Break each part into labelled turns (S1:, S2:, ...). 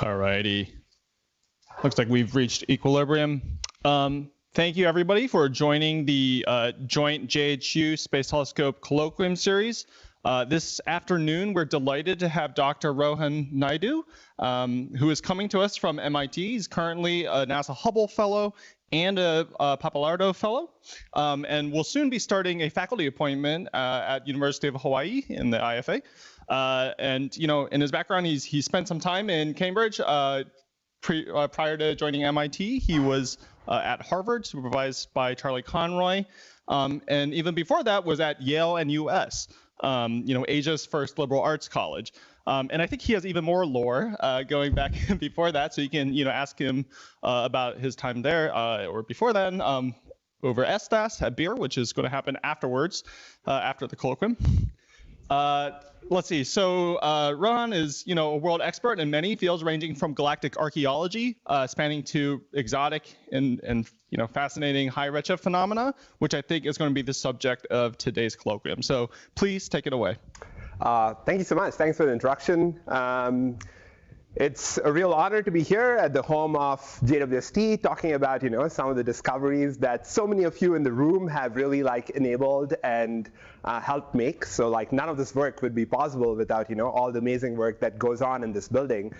S1: All righty. Looks like we've reached equilibrium. Thank you, everybody, for joining the joint JHU Space Telescope Colloquium series. This afternoon, we're delighted to have Dr. Rohan Naidu, who is coming to us from MIT. He's currently a NASA Hubble Fellow and a Pappalardo Fellow, and will soon be starting a faculty appointment at University of Hawaii in the IFA. And you know, in his background, he spent some time in Cambridge. Prior to joining MIT, he was at Harvard, supervised by Charlie Conroy, and even before that was at Yale and US, you know, Asia's first liberal arts college. And I think he has even more lore going back before that, so you can, you know, ask him about his time there or before then over ESTAS at Beer, which is going to happen afterwards, after the colloquium. Let's see. So Rohan is, you know, a world expert in many fields, ranging from galactic archeology, spanning to exotic and you know, fascinating high-redshift phenomena, which I think is going to be the subject of today's colloquium. So please take it away.
S2: Thank you so much. Thanks for the introduction. It's a real honor to be here at the home of JWST, talking about, you know, some of the discoveries that so many of you in the room have really like enabled and helped make. So like none of this work would be possible without, you know, all the amazing work that goes on in this building.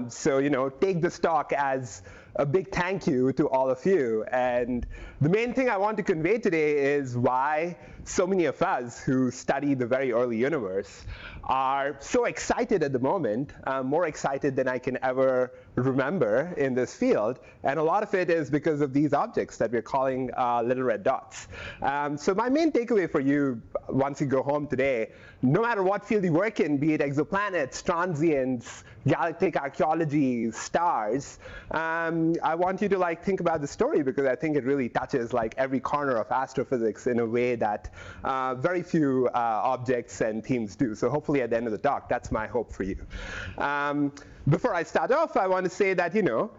S2: So, you know, take this talk as a big thank you to all of you. And the main thing I want to convey today is why so many of us who study the very early universe are so excited at the moment, more excited than I can ever remember in this field. And a lot of it is because of these objects that we're calling little red dots. So my main takeaway for you once you go home today, no matter what field you work in, be it exoplanets, transients, galactic archeology, stars, I want you to like think about the story, because I think it really touches like every corner of astrophysics in a way that very few objects and themes do. So hopefully at the end of the talk, that's my hope for you. Before I start off, I want to say that, you know,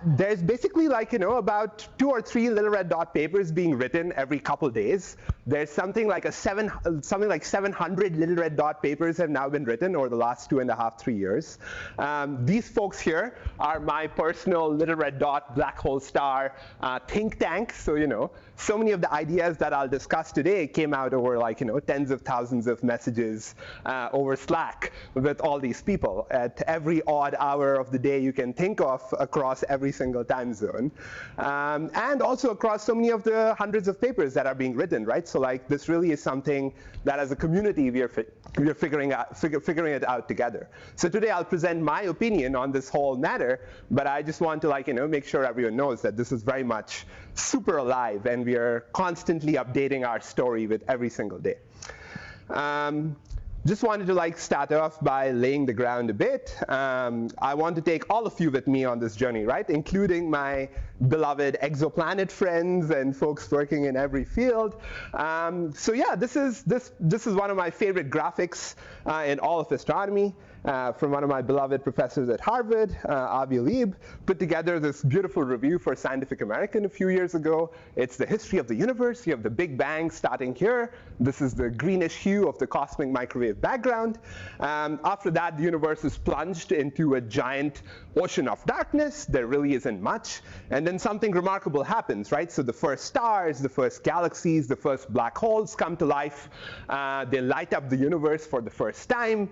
S2: there's basically like, you know, about 2 or 3 little red dot papers being written every couple days. There's something like 700 little red dot papers have now been written over the last 2.5, 3 years. These folks here are my personal little red dot black hole star think tank. So, you know, so many of the ideas that I'll discuss today came out over like, you know, tens of thousands of messages over Slack with all these people at every odd hour of the day you can think of across every single time zone. And also across so many of the hundreds of papers that are being written, right? So like this really is something that as a community we are figuring it out together. So today I'll present my opinion on this whole matter, but I just want to like, you know, make sure everyone knows that this is very much super alive and we are constantly updating our story with every single day. Just wanted to like start off by laying the ground a bit. I want to take all of you with me on this journey, right? Including my beloved exoplanet friends and folks working in every field. So yeah, this is one of my favorite graphics in all of astronomy. From one of my beloved professors at Harvard, Avi Lieb, put together this beautiful review for Scientific American a few years ago. It's the history of the universe. You have the Big Bang starting here. This is the greenish hue of the cosmic microwave background. After that, the universe is plunged into a giant ocean of darkness. There really isn't much. And then something remarkable happens, right? So the first stars, the first galaxies, the first black holes come to life. They light up the universe for the first time,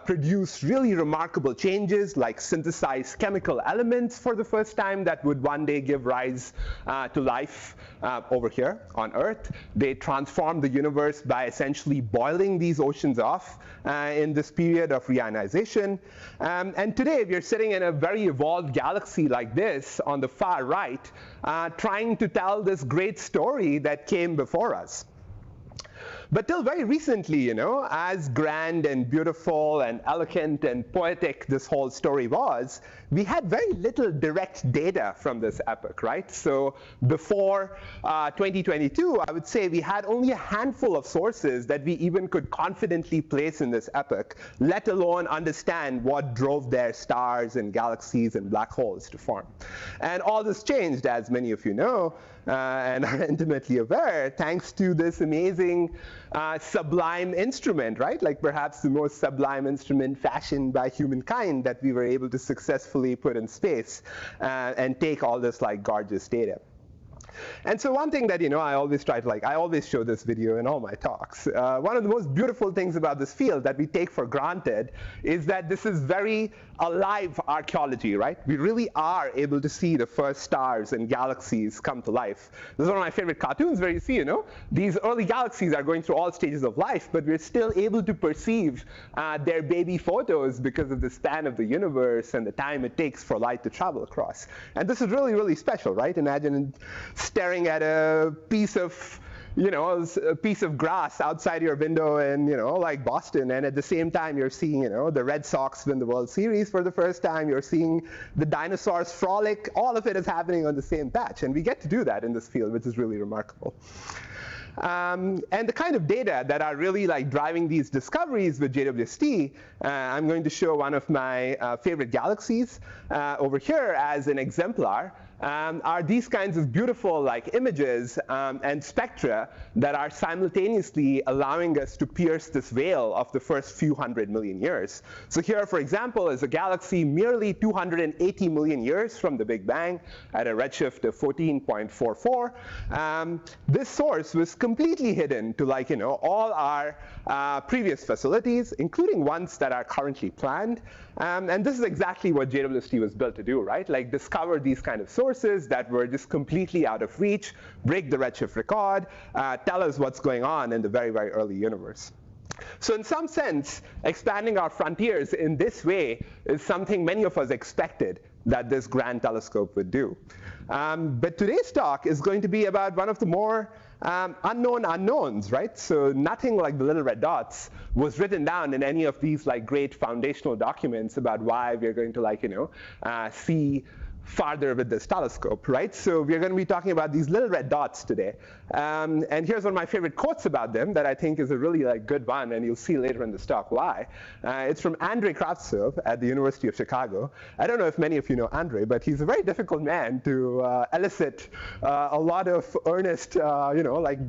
S2: produce really remarkable changes like synthesize chemical elements for the first time that would one day give rise to life over here on Earth. They transform the universe by essentially boiling these oceans off in this period of reionization. And today we are sitting in a very evolved galaxy like this on the far right, trying to tell this great story that came before us. But till very recently, as grand and beautiful and eloquent and poetic this whole story was, we had very little direct data from this epoch, right? So before 2022, I would say we had only a handful of sources that we even could confidently place in this epoch, let alone understand what drove their stars and galaxies and black holes to form. And all this changed, as many of you know, and are intimately aware, thanks to this amazing sublime instrument, right? Like perhaps the most sublime instrument fashioned by humankind that we were able to successfully put in space and take all this like gorgeous data. And so one thing that, I always try to I always show this video in all my talks. One of the most beautiful things about this field that we take for granted is that this is very alive archeology, right? We really are able to see the first stars and galaxies come to life. This is one of my favorite cartoons where you see, these early galaxies are going through all stages of life, but we're still able to perceive their baby photos because of the span of the universe and the time it takes for light to travel across. And this is really, really special, right? Imagine staring at a piece of a piece of grass outside your window in, like Boston, and at the same time you're seeing, the Red Sox win the World Series for the first time, you're seeing the dinosaurs frolic, all of it is happening on the same patch, and we get to do that in this field, which is really remarkable. And the kind of data that are really driving these discoveries with JWST, I'm going to show one of my favorite galaxies over here as an exemplar, are these kinds of beautiful images and spectra that are simultaneously allowing us to pierce this veil of the first few 100 million years. So here, for example, is a galaxy merely 280 million years from the Big Bang at a redshift of 14.44. This source was completely hidden to all our previous facilities, including ones that are currently planned. And this is exactly what JWST was built to do, right? Discover these kind of sources that were just completely out of reach, break the redshift record, tell us what's going on in the very, very early universe. So in some sense, expanding our frontiers in this way is something many of us expected that this grand telescope would do. But today's talk is going to be about one of the more unknown unknowns, right? So nothing like the little red dots was written down in any of these great foundational documents about why we're going to see farther with this telescope, right? So we're going to be talking about these little red dots today. And here's one of my favorite quotes about them that I think is a really good one, and you'll see later in this talk why. It's from Andrei Kravtsov at the University of Chicago. I don't know if many of you know Andrei, but he's a very difficult man to elicit a lot of earnest,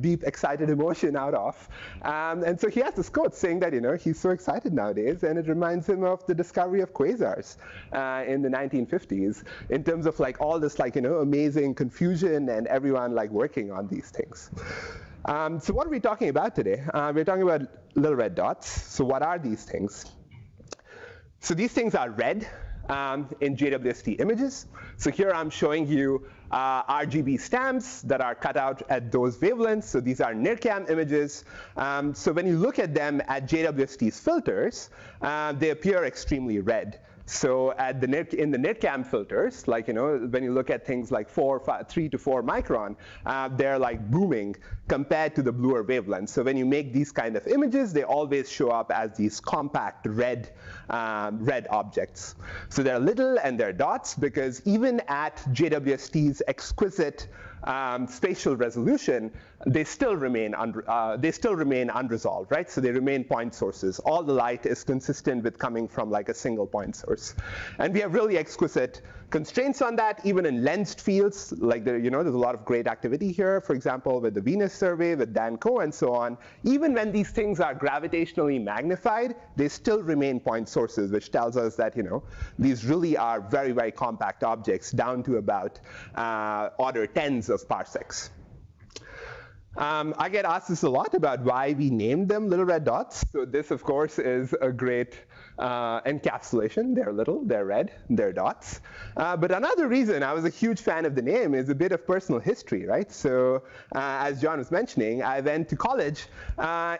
S2: deep, excited emotion out of. And so he has this quote saying that, he's so excited nowadays, and it reminds him of the discovery of quasars in the 1950s in terms of all this amazing confusion and everyone working on these things. So what are we talking about today? We're talking about little red dots. So what are these things? So these things are red in JWST images. So here I'm showing you RGB stamps that are cut out at those wavelengths. So these are NIRCam images. So when you look at them at JWST's filters, they appear extremely red. So in the NIRCam filters, when you look at things 3 to 4 micron, they're booming compared to the bluer wavelengths. So when you make these kind of images, they always show up as these compact red objects. So they're little and they're dots because even at JWST's exquisite spatial resolution, they still remain unresolved, right? So they remain point sources. All the light is consistent with coming from a single point source. And we have really exquisite constraints on that, even in lensed fields. There's a lot of great activity here, for example, with the Venus survey, with Dan Coe, and so on. Even when these things are gravitationally magnified, they still remain point sources, which tells us that these really are very, very compact objects down to about order tens of parsecs. I get asked this a lot about why we named them little red dots. So this, of course, is a great encapsulation. They're little, they're red, they're dots. But another reason I was a huge fan of the name is a bit of personal history, right? So as John was mentioning, I went to college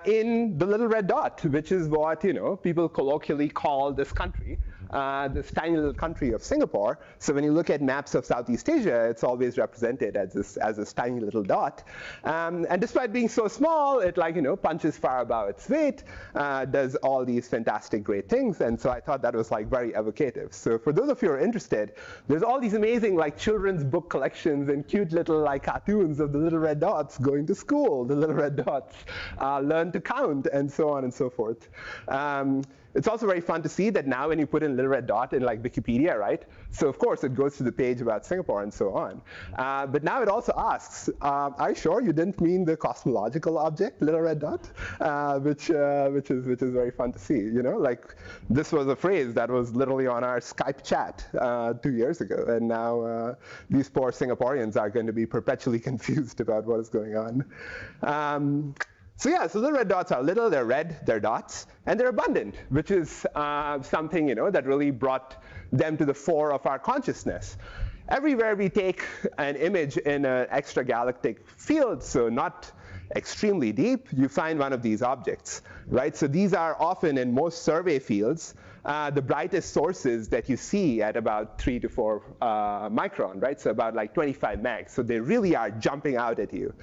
S2: in the little red dot, which is what people colloquially call this country. this tiny little country of Singapore. So when you look at maps of Southeast Asia, it's always represented as this tiny little dot. And despite being so small, it punches far above its weight, does all these fantastic, great things. And so I thought that was very evocative. So for those of you who are interested, there's all these amazing children's book collections and cute little cartoons of the little red dots going to school, the little red dots learn to count, and so on and so forth. It's also very fun to see that now when you put in little red dot in Wikipedia, right? So of course it goes to the page about Singapore and so on. But now it also asks, are you sure you didn't mean the cosmological object, little red dot? Which is very fun to see. This was a phrase that was literally on our Skype chat 2 years ago, and now these poor Singaporeans are going to be perpetually confused about what is going on. So little red dots are little, they're red, they're dots, and they're abundant, which is something that really brought them to the fore of our consciousness. Everywhere we take an image in an extragalactic field, so not extremely deep, you find one of these objects, right? So these are often in most survey fields the brightest sources that you see at about 3 to 4 micron, right? So about 25 megs. So they really are jumping out at you.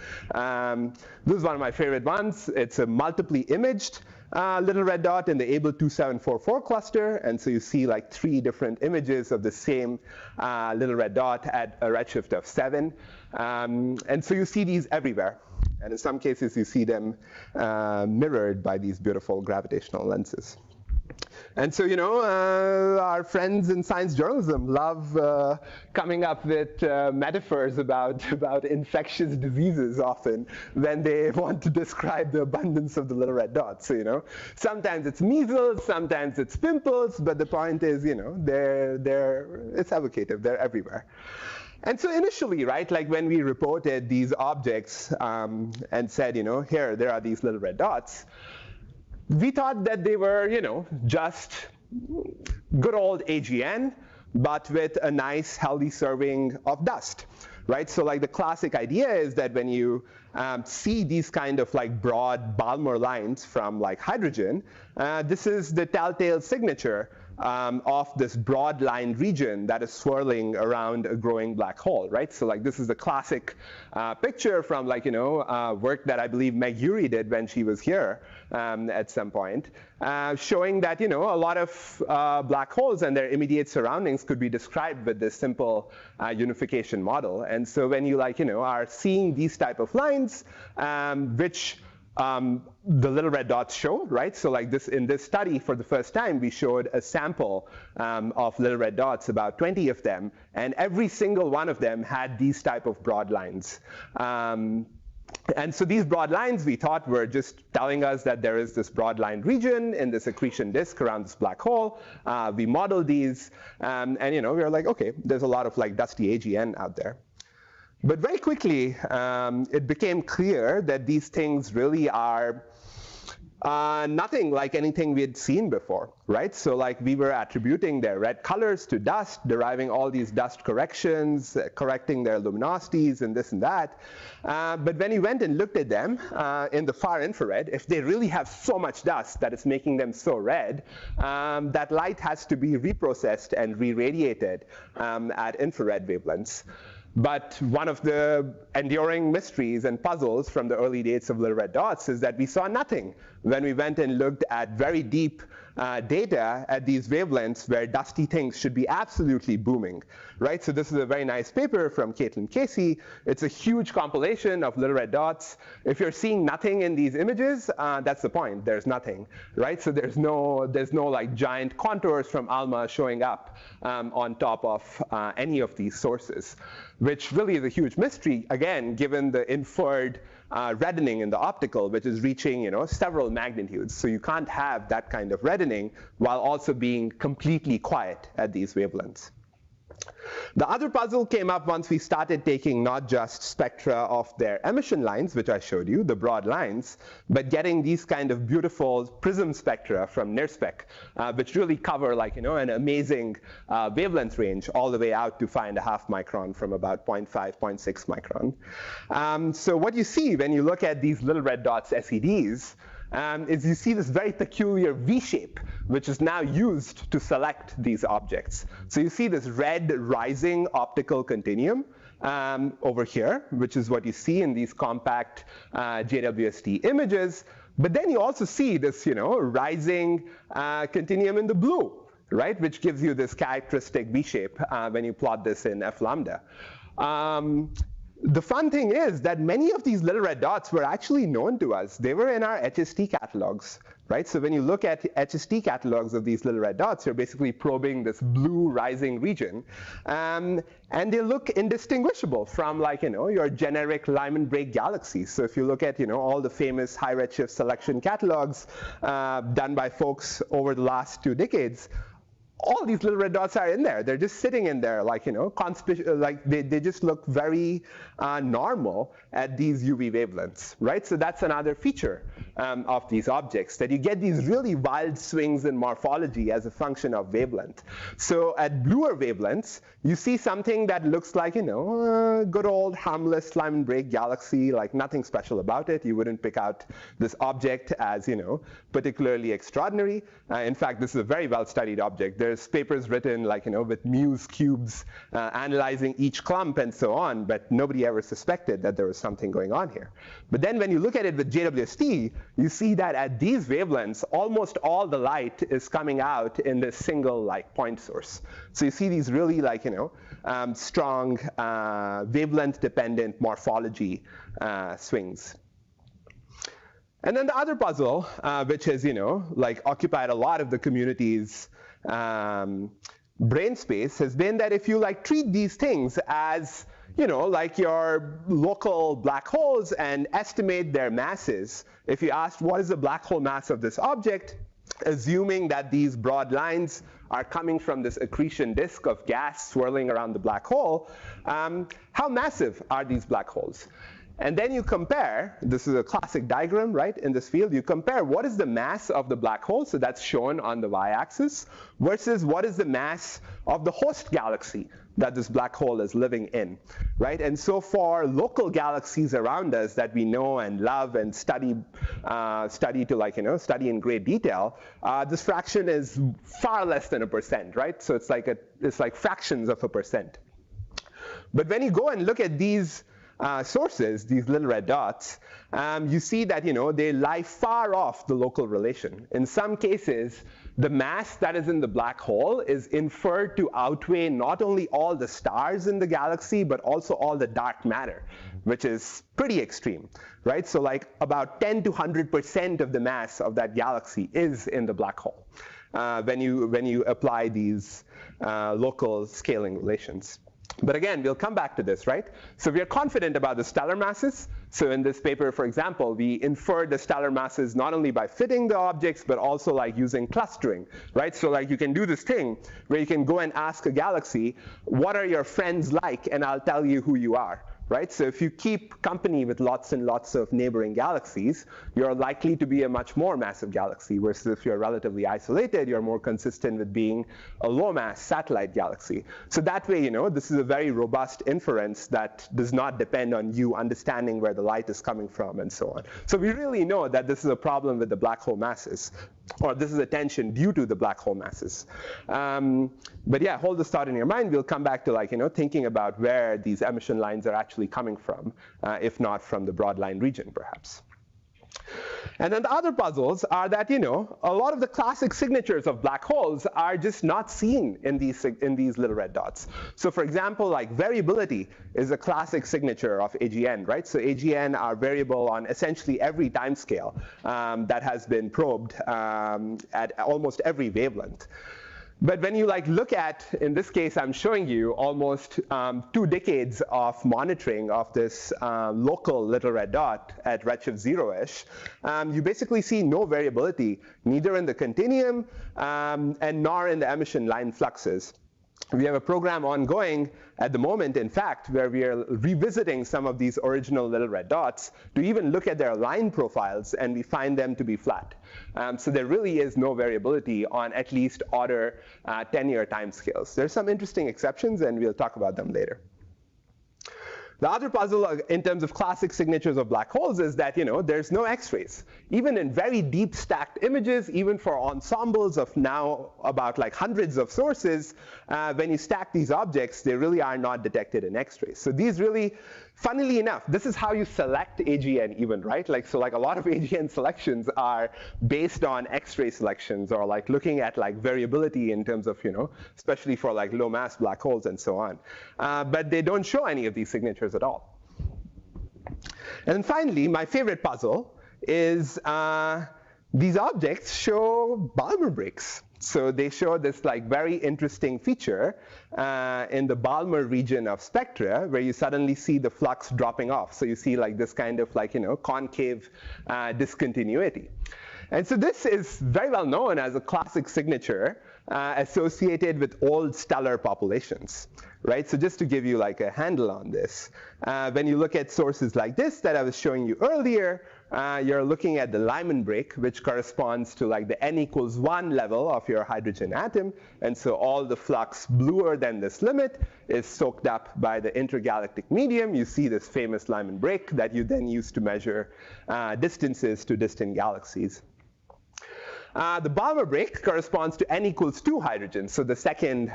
S2: This is one of my favorite ones. It's a multiply imaged little red dot in the Able 2744 cluster. And so you see 3 different images of the same little red dot at a redshift of 7. And so you see these everywhere. And in some cases, you see them mirrored by these beautiful gravitational lenses. And so, our friends in science journalism love coming up with metaphors about infectious diseases often when they want to describe the abundance of the little red dots. So, sometimes it's measles, sometimes it's pimples, but the point is, it's evocative, they're everywhere. And so initially, right, when we reported these objects and said, here, there are these little red dots, we thought that they were, just good old AGN, but with a nice, healthy serving of dust, right? So the classic idea is that when you see these kind of broad Balmer lines from hydrogen, this is the telltale signature of this broad line region that is swirling around a growing black hole, right? So this is the classic picture from work that I believe Meg Urey did when she was here at some point, showing that a lot of black holes and their immediate surroundings could be described with this simple unification model. And so when you are seeing these type of lines, which the little red dots show, right? So in this study, for the first time, we showed a sample of little red dots, about 20 of them, and every single one of them had these type of broad lines. And so these broad lines, we thought, were just telling us that there is this broad line region in this accretion disk around this black hole. We modeled these, and we were okay, there's a lot of dusty AGN out there. But very quickly, it became clear that these things really are nothing like anything we had seen before, right? So we were attributing their red colors to dust, deriving all these dust corrections, correcting their luminosities and this and that. But when you went and looked at them in the far infrared, if they really have so much dust that it's making them so red, that light has to be reprocessed and re-radiated at infrared wavelengths. But one of the enduring mysteries and puzzles from the early days of little red dots is that we saw nothing when we went and looked at very deep data at these wavelengths where dusty things should be absolutely booming, right? So this is a very nice paper from Caitlin Casey. It's a huge compilation of little red dots. If you're seeing nothing in these images, that's the point. There's nothing, right? So there's no giant contours from ALMA showing up on top of any of these sources, which really is a huge mystery, again, given the inferred reddening in the optical, which is reaching several magnitudes. So you can't have that kind of reddening while also being completely quiet at these wavelengths. The other puzzle came up once we started taking not just spectra of their emission lines, which I showed you, the broad lines, but getting these kind of beautiful prism spectra from NIRSPEC, which really cover an amazing wavelength range all the way out to 5.5 micron from about 0.5, 0.6 micron. So what you see when you look at these little red dots SEDs is you see this very peculiar V shape, which is now used to select these objects. So you see this red rising optical continuum over here, which is what you see in these compact JWST images. But then you also see this, rising continuum in the blue, right, which gives you this characteristic V shape when you plot this in F lambda. The fun thing is that many of these little red dots were actually known to us. They were in our HST catalogs, right? So when you look at HST catalogs of these little red dots, you're basically probing this blue rising region. And they look indistinguishable from, like, your generic Lyman break galaxies. So if you look at, all the famous high redshift selection catalogs done by folks over the last 2 decades, all these little red dots are in there. They're just sitting in there, like, like they just look very normal at these UV wavelengths, right? So that's another feature of these objects, that you get these really wild swings in morphology as a function of wavelength. So at bluer wavelengths, you see something that looks like, good old harmless Lyman break galaxy, like nothing special about it. You wouldn't pick out this object as, particularly extraordinary. In fact, this is a very well-studied object. There's papers written, like, with Muse cubes analyzing each clump and so on, but nobody ever suspected that there was something going on here. But then when you look at it with JWST, you see that at these wavelengths, almost all the light is coming out in this single, like, point source. So you see these really, like, strong wavelength-dependent morphology swings. And then the other puzzle, which has, like, occupied a lot of the community's brain space, has been that if you, like, treat these things as, like your local black holes and estimate their masses, if you asked what is the black hole mass of this object, assuming that these broad lines are coming from this accretion disk of gas swirling around the black hole, how massive are these black holes? And then you compare, this is a classic diagram, right, in this field, you compare what is the mass of the black hole, so that's shown on the y-axis, versus what is the mass of the host galaxy that this black hole is living in, right? And so for local galaxies around us that we know and love and study study in great detail, this fraction is far less than 1%, right? So it's like fractions of 1%. But when you go and look at these sources, these little red dots, you see that they lie far off the local relation. In some cases, the mass that is in the black hole is inferred to outweigh not only all the stars in the galaxy, but also all the dark matter, which is pretty extreme, right? So like about 10 to 100% of the mass of that galaxy is in the black hole when you apply these local scaling relations. But again, we'll come back to this, right? So we are confident about the stellar masses. So in this paper, for example, we inferred the stellar masses not only by fitting the objects, but also like using clustering, right? So like you can do this thing where you can go and ask a galaxy, what are your friends like? And I'll tell you who you are. Right? So if you keep company with lots and lots of neighboring galaxies, you're likely to be a much more massive galaxy, versus if you're relatively isolated, you're more consistent with being a low-mass satellite galaxy. So that way, this is a very robust inference that does not depend on you understanding where the light is coming from and so on. So we really know that this is a problem with the black hole masses, or this is a tension due to the black hole masses. But yeah, hold this thought in your mind. We'll come back to thinking about where these emission lines are actually coming from, if not from the broad line region, perhaps. And then the other puzzles are that, a lot of the classic signatures of black holes are just not seen in these little red dots. So for example, like variability is a classic signature of AGN, right? So AGN are variable on essentially every time scale that has been probed at almost every wavelength. But when you look at, in this case, I'm showing you almost 2 decades of monitoring of this local little red dot at redshift 0-ish, you basically see no variability, neither in the continuum and nor in the emission line fluxes. We have a program ongoing at the moment, in fact, where we are revisiting some of these original little red dots to even look at their line profiles, and we find them to be flat. So there really is no variability on at least order 10-year timescales. There's some interesting exceptions, and we'll talk about them later. The other puzzle in terms of classic signatures of black holes is that, there's no X-rays. Even in very deep stacked images, even for ensembles of now about like hundreds of sources, when you stack these objects, they really are not detected in X-rays. So these really, funnily enough, this is how you select AGN even, right? So a lot of AGN selections are based on X-ray selections, or like looking at like variability in terms of, especially for like low mass black holes and so on. But they don't show any of these signatures at all. And then finally, my favorite puzzle is these objects show Balmer breaks. So they show this like very interesting feature in the Balmer region of spectra, where you suddenly see the flux dropping off. So you see like this kind of like, concave discontinuity. And so this is very well known as a classic signature associated with old stellar populations, right? So just to give you like a handle on this, when you look at sources like this that I was showing you earlier, you're looking at the Lyman break, which corresponds to like the n=1 level of your hydrogen atom. And so all the flux bluer than this limit is soaked up by the intergalactic medium. You see this famous Lyman break that you then use to measure distances to distant galaxies. The Balmer break corresponds to n=2 hydrogen, so the second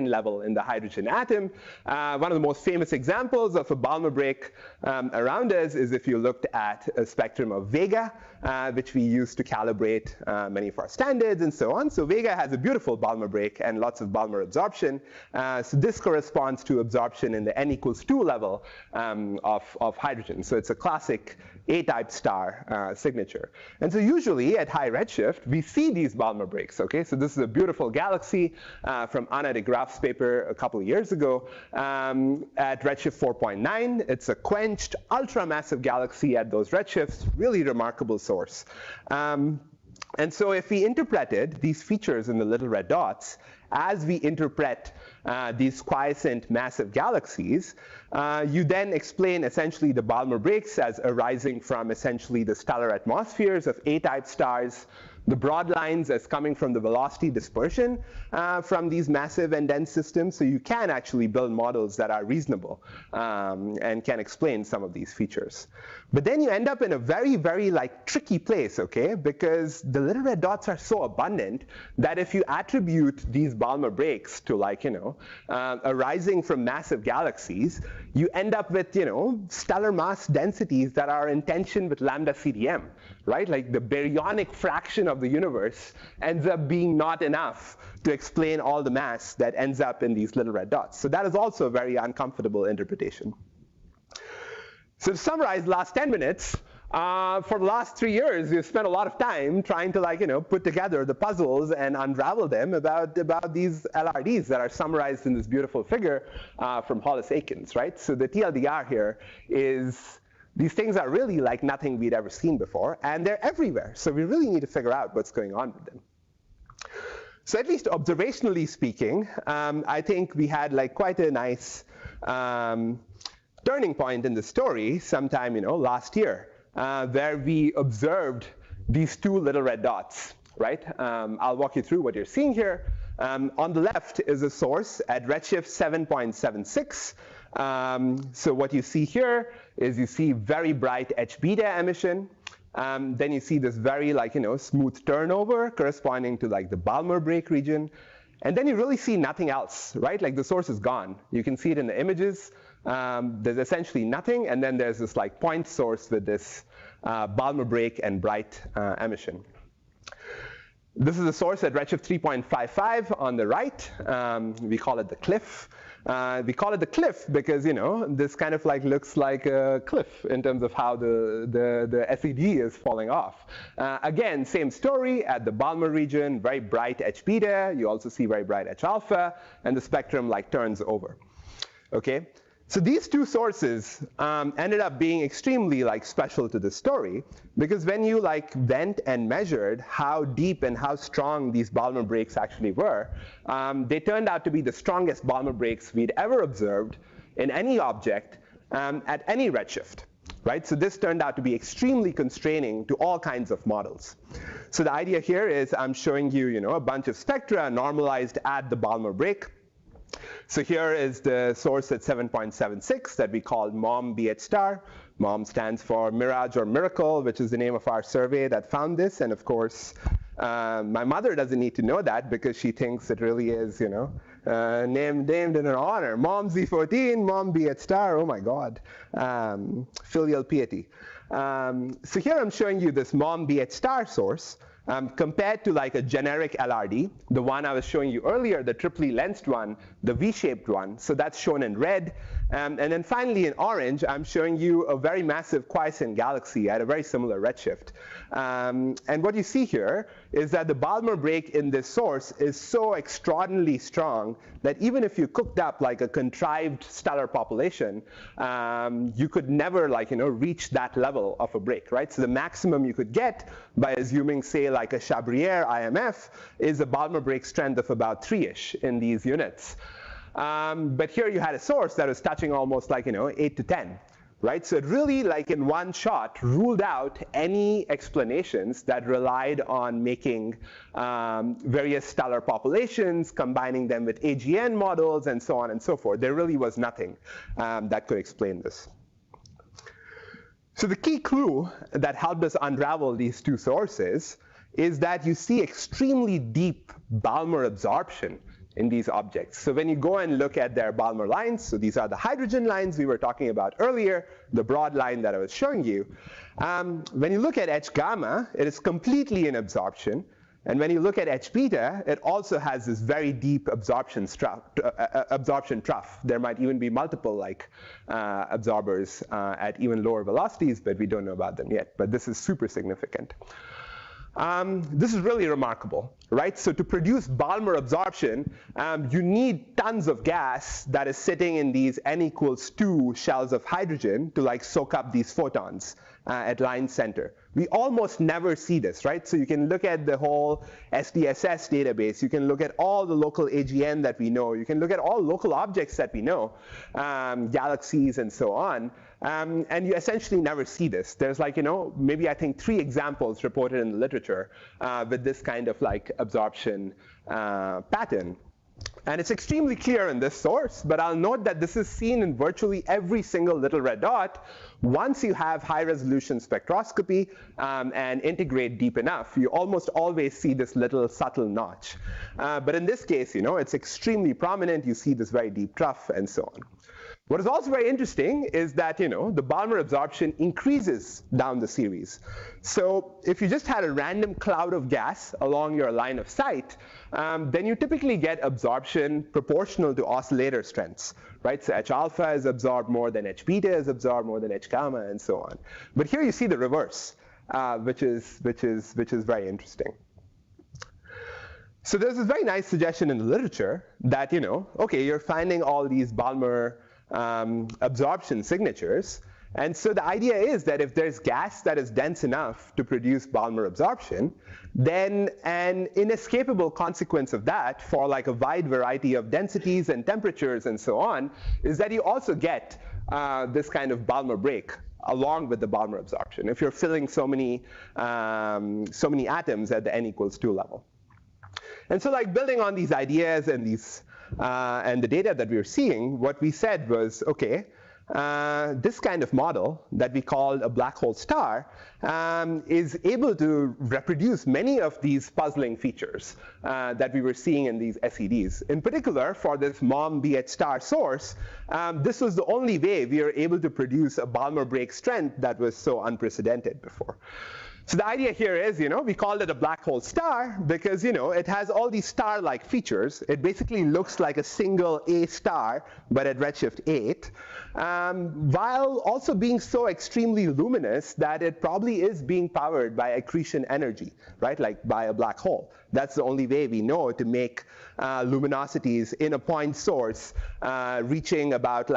S2: level in the hydrogen atom. One of the most famous examples of a Balmer break around us is if you looked at a spectrum of Vega, which we use to calibrate many of our standards and so on. So Vega has a beautiful Balmer break and lots of Balmer absorption. So this corresponds to absorption in the n=2 level of hydrogen. So it's a classic A-type star signature. And so usually at high redshift, we see these Balmer breaks, okay? So this is a beautiful galaxy from Anna de Graaf's paper a couple of years ago at redshift 4.9. It's a quenched, ultra-massive galaxy at those redshifts, really remarkable source. And so if we interpreted these features in the little red dots as we interpret these quiescent massive galaxies, you then explain essentially the Balmer breaks as arising from essentially the stellar atmospheres of A-type stars, the broad lines as coming from the velocity dispersion from these massive and dense systems. So you can actually build models that are reasonable and can explain some of these features. But then you end up in a very, very like tricky place, okay? Because the little red dots are so abundant that if you attribute these Balmer breaks to like, arising from massive galaxies, you end up with, stellar mass densities that are in tension with lambda CDM, right? Like the baryonic fraction of the universe ends up being not enough to explain all the mass that ends up in these little red dots. So that is also a very uncomfortable interpretation. So to summarize the last 10 minutes, for the last 3 years, we've spent a lot of time trying to put together the puzzles and unravel them about these LRDs that are summarized in this beautiful figure from Hollis Aikens, right? So the TLDR here is these things are really like nothing we'd ever seen before, and they're everywhere. So we really need to figure out what's going on with them. So at least observationally speaking, I think we had like quite a nice turning point in the story sometime, last year, where we observed these two little red dots, right? I'll walk you through what you're seeing here. On the left is a source at redshift 7.76. So what you see here is you see very bright H beta emission. Then you see this very smooth turnover corresponding to like the Balmer break region. And then you really see nothing else, right? Like the source is gone. You can see it in the images. There's essentially nothing. And then there's this like point source with this Balmer break and bright emission. This is a source at redshift 3.55 on the right. We call it the cliff. We call it the cliff because, this kind of like looks like a cliff in terms of how the SED is falling off. Again, same story at the Balmer region, very bright H beta. You also see very bright H alpha, and the spectrum like turns over. Okay. So these two sources ended up being extremely like special to the story because when you like went and measured how deep and how strong these Balmer breaks actually were, they turned out to be the strongest Balmer breaks we'd ever observed in any object at any redshift, right? So this turned out to be extremely constraining to all kinds of models. So the idea here is I'm showing you, a bunch of spectra normalized at the Balmer break. So here is the source at 7.76 that we called MOM B8 star. MOM stands for Mirage or Miracle, which is the name of our survey that found this. And of course, my mother doesn't need to know that because she thinks it really is, named in her honor. MOM Z14, MOM B8 star, oh my God. Filial piety. So here I'm showing you this MOM B8 star source. Compared to like a generic LRD, the one I was showing you earlier, the triply lensed one, the V-shaped one, so that's shown in red. And then finally in orange, I'm showing you a very massive quiescent galaxy at a very similar redshift. And what you see here is that the Balmer break in this source is so extraordinarily strong that even if you cooked up like a contrived stellar population, you could never reach that level of a break, right? So the maximum you could get by assuming, say, like a Chabrier IMF is a Balmer break strength of about 3-ish in these units. But here you had a source that was touching almost 8 to 10. Right? So it really, in one shot, ruled out any explanations that relied on making various stellar populations, combining them with AGN models, and so on and so forth. There really was nothing that could explain this. So the key clue that helped us unravel these two sources is that you see extremely deep Balmer absorption in these objects. So when you go and look at their Balmer lines, so these are the hydrogen lines we were talking about earlier, the broad line that I was showing you. When you look at H gamma, it is completely in absorption. And when you look at H beta, it also has this very deep absorption trough. There might even be multiple absorbers at even lower velocities, but we don't know about them yet. But this is super significant. This is really remarkable, right? So to produce Balmer absorption, you need tons of gas that is sitting in these n=2 shells of hydrogen to soak up these photons at line center. We almost never see this, right? So you can look at the whole SDSS database. You can look at all the local AGN that we know. You can look at all local objects that we know, galaxies and so on. And you essentially never see this. There's maybe I think 3 examples reported in the literature with this kind of absorption pattern. And it's extremely clear in this source, but I'll note that this is seen in virtually every single little red dot. Once you have high resolution spectroscopy and integrate deep enough, you almost always see this little subtle notch. But in this case, it's extremely prominent. You see this very deep trough and so on. What is also very interesting is that the Balmer absorption increases down the series. So if you just had a random cloud of gas along your line of sight, then you typically get absorption proportional to oscillator strengths, right? So H alpha is absorbed more than H beta is absorbed more than H gamma and so on. But here you see the reverse, which is very interesting. So there's this very nice suggestion in the literature that okay, you're finding all these Balmer absorption signatures. And so the idea is that if there's gas that is dense enough to produce Balmer absorption, then an inescapable consequence of that for a wide variety of densities and temperatures and so on is that you also get this kind of Balmer break along with the Balmer absorption if you're filling so many atoms at the n=2 level. And so building on these ideas and and the data that we were seeing, what we said was, okay, this kind of model that we called a black hole star is able to reproduce many of these puzzling features that we were seeing in these SEDs. In particular, for this MOM B8 star source, this was the only way we were able to produce a Balmer break strength that was so unprecedented before. So the idea here is, we called it a black hole star because, it has all these star-like features. It basically looks like a single A star, but at redshift 8, while also being so extremely luminous that it probably is being powered by accretion energy, right, by a black hole. That's the only way we know to make luminosities in a point source reaching about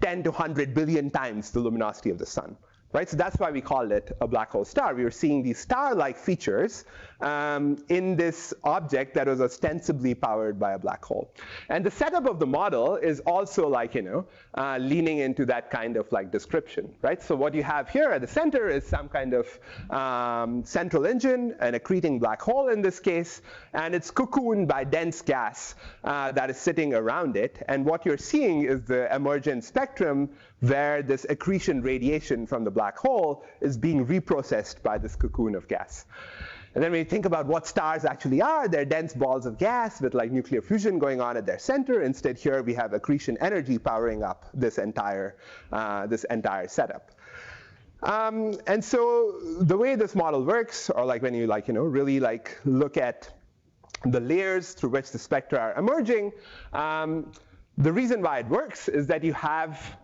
S2: 10 to 100 billion times the luminosity of the sun. right? So that's why we called it a black hole star. We were seeing these star-like features in this object that was ostensibly powered by a black hole. And the setup of the model is also like, leaning into that kind of like description, right? So what you have here at the center is some kind of central engine, an accreting black hole in this case, and it's cocooned by dense gas that is sitting around it. And what you're seeing is the emergent spectrum where this accretion radiation from the black hole is being reprocessed by this cocoon of gas. And then when you think about what stars actually are, they're dense balls of gas with like nuclear fusion going on at their center. Instead here we have accretion energy powering up this entire setup. And so the way this model works, or like when you like, really like look at the layers through which the spectra are emerging, the reason why it works is that you have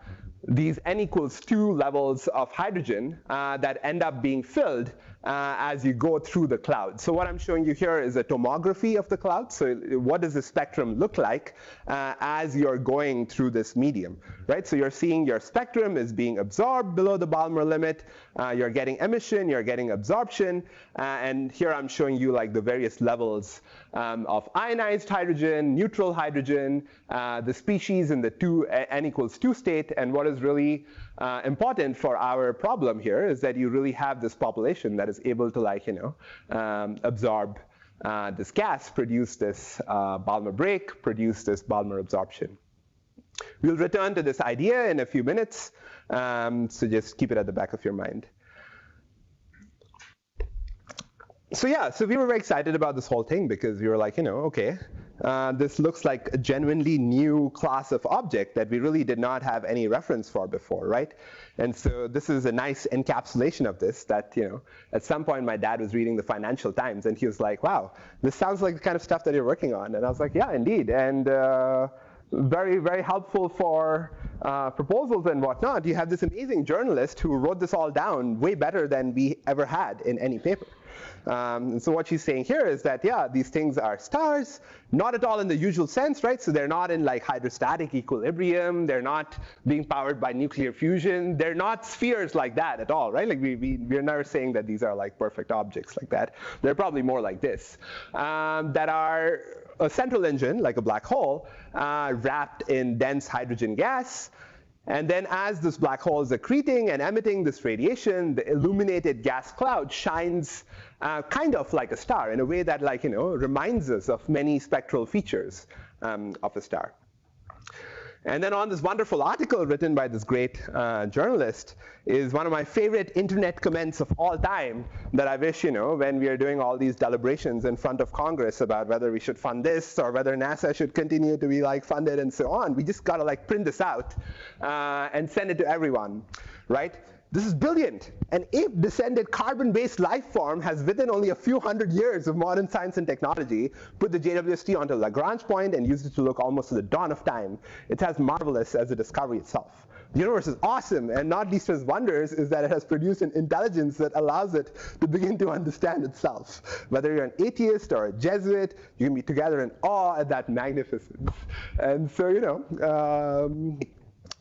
S2: these n equals 2 levels of hydrogen that end up being filled as you go through the cloud. So what I'm showing you here is a tomography of the cloud. So what does the spectrum look like as you're going through this medium, right? So you're seeing your spectrum is being absorbed below the Balmer limit. You're getting emission, you're getting absorption. And here I'm showing you like the various levels of ionized hydrogen, neutral hydrogen, the species in the n equals 2 state. And what is really important for our problem here is that you really have this population that is able to like, absorb this gas, produce this Balmer break, produce this Balmer absorption. We'll return to this idea in a few minutes, so just keep it at the back of your mind. So yeah, so we were very excited about this whole thing because we were like, okay, this looks like a genuinely new class of object that we really did not have any reference for before, right? And so this is a nice encapsulation of this that, at some point my dad was reading the Financial Times and he was like, wow, this sounds like the kind of stuff that you're working on. And I was like, yeah, indeed. And very, very helpful for proposals and whatnot. You have this amazing journalist who wrote this all down way better than we ever had in any paper. And so what she's saying here is that, yeah, these things are stars, not at all in the usual sense, right? So they're not in like hydrostatic equilibrium. They're not being powered by nuclear fusion. They're not spheres like that at all, right? Like we're never saying that these are like perfect objects like that. They're probably more like this, that are a central engine, like a black hole, wrapped in dense hydrogen gas. And then as this black hole is accreting and emitting this radiation, the illuminated gas cloud shines kind of like a star in a way that like, reminds us of many spectral features of a star. And then on this wonderful article written by this great journalist is one of my favorite internet comments of all time that I wish, when we are doing all these deliberations in front of Congress about whether we should fund this or whether NASA should continue to be like funded and so on, we just gotta like print this out and send it to everyone, right? This is brilliant. An ape-descended carbon-based life form has, within only a few hundred years of modern science and technology, put the JWST onto a Lagrange point and used it to look almost to the dawn of time. It's as marvelous as the discovery itself. The universe is awesome, and not least of its wonders is that it has produced an intelligence that allows it to begin to understand itself. Whether you're an atheist or a Jesuit, you can be together in awe at that magnificence. And so,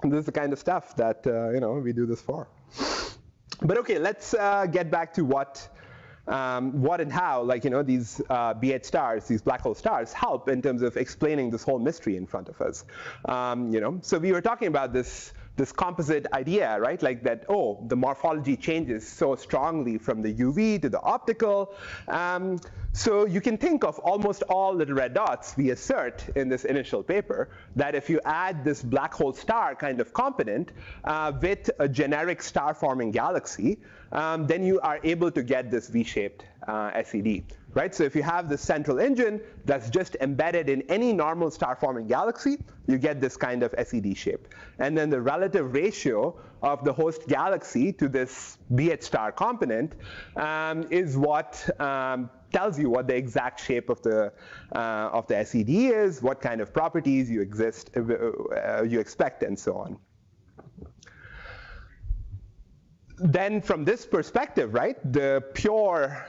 S2: this is the kind of stuff that, we do this for. But okay, let's get back to what and how, like, these B8 stars, these black hole stars, help in terms of explaining this whole mystery in front of us. So we were talking about this composite idea, right? Like that, the morphology changes so strongly from the UV to the optical. So you can think of almost all little red dots we assert in this initial paper that if you add this black hole star kind of component with a generic star-forming galaxy, then you are able to get this V-shaped SED. Right? So if you have the central engine that's just embedded in any normal star-forming galaxy, you get this kind of SED shape. And then the relative ratio of the host galaxy to this B8 star component is what tells you what the exact shape of the SED is, what kind of properties you expect, and so on. Then from this perspective, right, the pure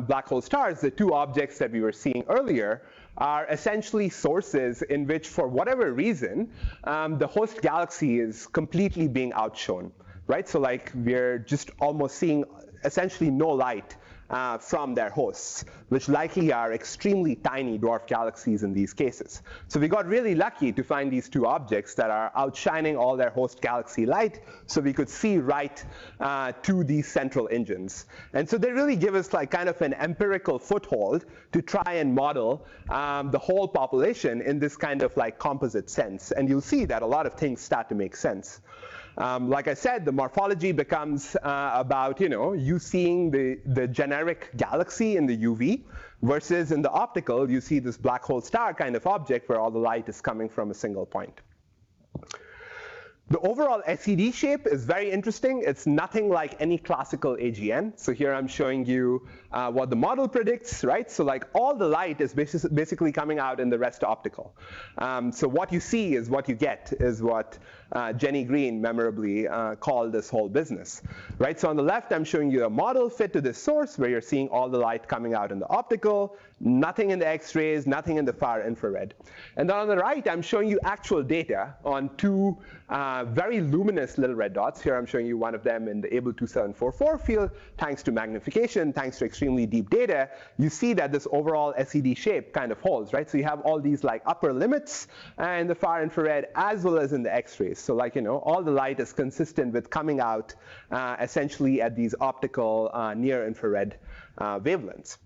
S2: black hole stars, the two objects that we were seeing earlier, are essentially sources in which, for whatever reason, the host galaxy is completely being outshone. right? So like we're just almost seeing essentially no light from their hosts, which likely are extremely tiny dwarf galaxies in these cases. So we got really lucky to find these two objects that are outshining all their host galaxy light, so we could see right to these central engines. And so they really give us like kind of an empirical foothold to try and model the whole population in this kind of like composite sense. And you'll see that a lot of things start to make sense. Like I said, the morphology becomes about you seeing the generic galaxy in the UV, versus in the optical, you see this black hole star kind of object where all the light is coming from a single point. The overall SED shape is very interesting. It's nothing like any classical AGN. So here I'm showing you what the model predicts, right? So like all the light is basically coming out in the rest optical. So what you see is what you get, is what Jenny Green memorably called this whole business, right? So on the left, I'm showing you a model fit to this source where you're seeing all the light coming out in the optical, nothing in the X-rays, nothing in the far infrared. And then on the right, I'm showing you actual data on two very luminous little red dots. Here I'm showing you one of them in the Able 2744 field. Thanks to magnification, thanks to extremely deep data, you see that this overall SED shape kind of holds, right? So you have all these like upper limits in the far infrared as well as in the X-rays. So like, all the light is consistent with coming out essentially at these optical near infrared wavelengths.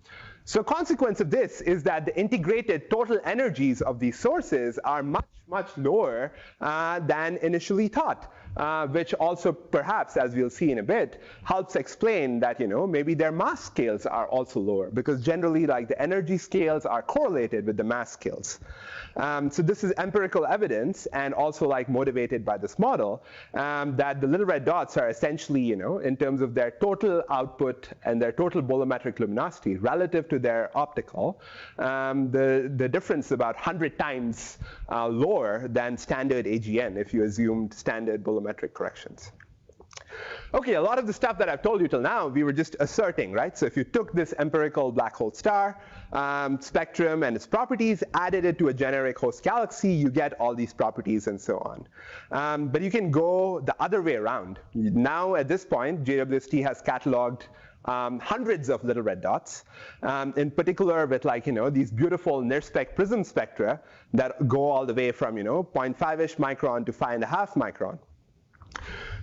S2: So a consequence of this is that the integrated total energies of these sources are much, much lower than initially thought, which also perhaps, as we'll see in a bit, helps explain that maybe their mass scales are also lower, because generally like the energy scales are correlated with the mass scales. So this is empirical evidence, and also like motivated by this model, that the little red dots are essentially, in terms of their total output and their total bolometric luminosity relative to their optical, the difference is about 100 times lower than standard AGN if you assumed standard bolometric corrections. Okay, a lot of the stuff that I've told you till now, we were just asserting, right? So if you took this empirical black hole star spectrum and its properties, added it to a generic host galaxy, you get all these properties and so on. But you can go the other way around. Now, at this point, JWST has cataloged hundreds of little red dots, in particular with like, these beautiful near-spec prism spectra that go all the way from, 0.5-ish micron to 5.5 micron.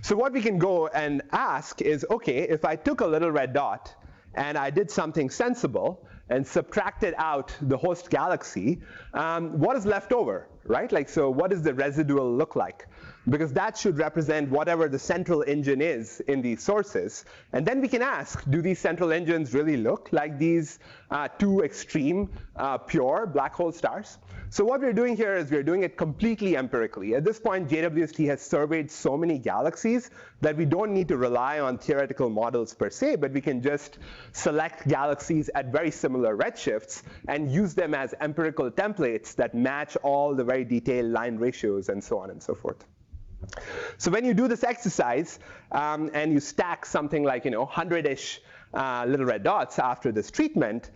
S2: So what we can go and ask is, okay, if I took a little red dot and I did something sensible and subtracted out the host galaxy, what is left over, right? Like, so what does the residual look like? Because that should represent whatever the central engine is in these sources. And then we can ask, do these central engines really look like these two extreme pure black hole stars? So what we're doing here is we're doing it completely empirically. At this point, JWST has surveyed so many galaxies that we don't need to rely on theoretical models per se, but we can just select galaxies at very similar redshifts and use them as empirical templates that match all the very detailed line ratios and so on and so forth. So when you do this exercise and you stack something like 100-ish little red dots after this treatment,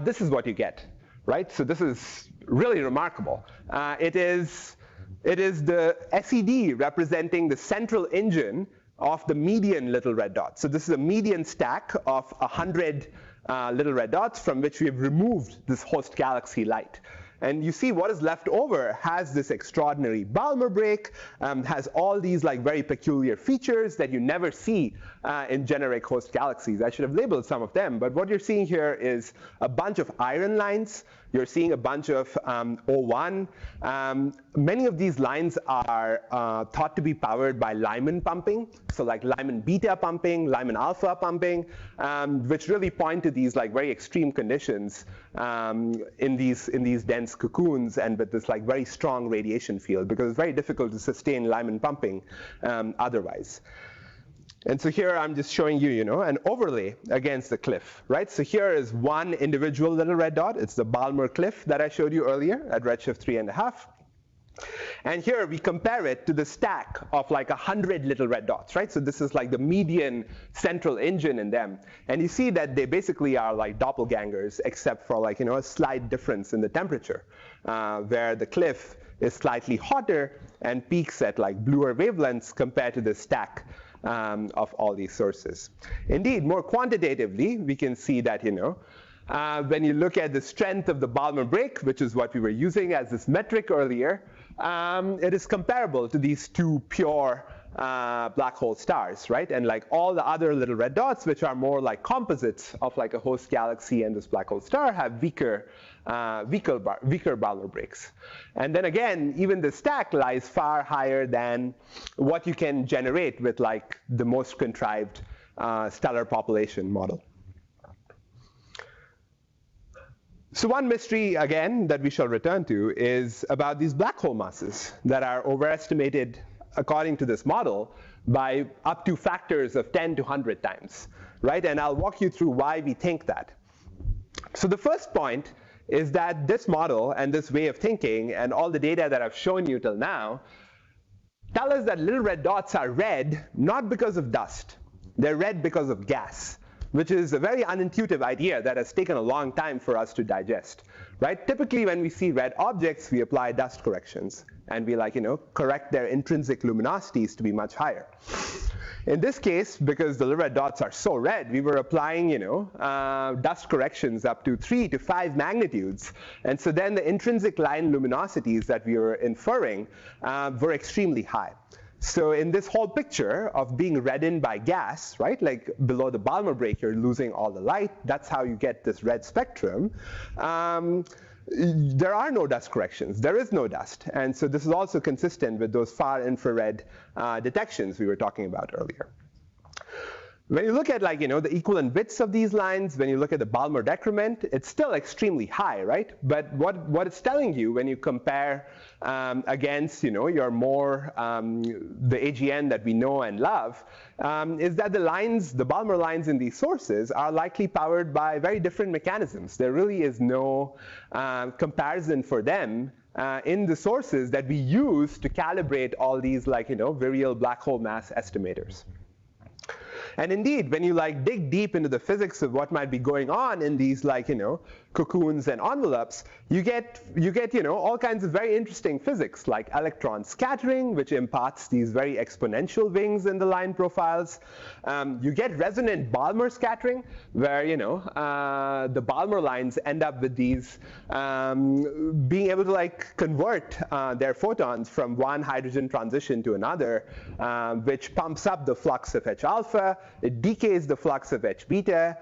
S2: this is what you get, right? So this is really remarkable. It is the SED representing the central engine of the median little red dot. So this is a median stack of 100 little red dots from which we have removed this host galaxy light. And you see what is left over has this extraordinary Balmer break, has all these like very peculiar features that you never see in generic host galaxies. I should have labeled some of them, but what you're seeing here is a bunch of iron lines. You're seeing a bunch of O1. Many of these lines are thought to be powered by Lyman pumping, so like Lyman beta pumping, Lyman alpha pumping, which really point to these like very extreme conditions in these dense cocoons and with this like very strong radiation field, because it's very difficult to sustain Lyman pumping otherwise. And so here I'm just showing you, an overlay against the cliff, right? So here is one individual little red dot. It's the Balmer cliff that I showed you earlier at redshift 3.5. And here we compare it to the stack of like 100 little red dots, right? So this is like the median central engine in them. And you see that they basically are like doppelgangers, except for like, a slight difference in the temperature, where the cliff is slightly hotter and peaks at like bluer wavelengths compared to the stack of all these sources. Indeed, more quantitatively, we can see that, when you look at the strength of the Balmer break, which is what we were using as this metric earlier, it is comparable to these two pure black hole stars, right? And like all the other little red dots, which are more like composites of like a host galaxy and this black hole star, have weaker Balmer breaks. And then again, even the stack lies far higher than what you can generate with like the most contrived stellar population model. So one mystery, again, that we shall return to is about these black hole masses that are overestimated, according to this model, by up to factors of 10 to 100 times, right? And I'll walk you through why we think that. So the first point is that this model and this way of thinking and all the data that I've shown you till now tell us that little red dots are red not because of dust. They're red because of gas, which is a very unintuitive idea that has taken a long time for us to digest, right? Typically, when we see red objects, we apply dust corrections, and we correct their intrinsic luminosities to be much higher. In this case, because the little red dots are so red, we were applying, dust corrections up to 3 to 5 magnitudes, and so then the intrinsic line luminosities that we were inferring were extremely high. So in this whole picture of being reddened by gas, right, like below the Balmer break, you're losing all the light. That's how you get this red spectrum. There are no dust corrections. There is no dust. And so this is also consistent with those far infrared detections we were talking about earlier. When you look at the equivalent widths of these lines, when you look at the Balmer decrement, it's still extremely high, right? But what it's telling you when you compare against your more the AGN that we know and love, is that the Balmer lines in these sources are likely powered by very different mechanisms. There really is no comparison for them in the sources that we use to calibrate all these virial black hole mass estimators. And indeed, when you dig deep into the physics of what might be going on in these cocoons and envelopes, you get all kinds of very interesting physics, like electron scattering, which imparts these very exponential wings in the line profiles. You get resonant Balmer scattering, where the Balmer lines end up with these being able to convert their photons from one hydrogen transition to another, which pumps up the flux of H alpha. It decays the flux of H beta,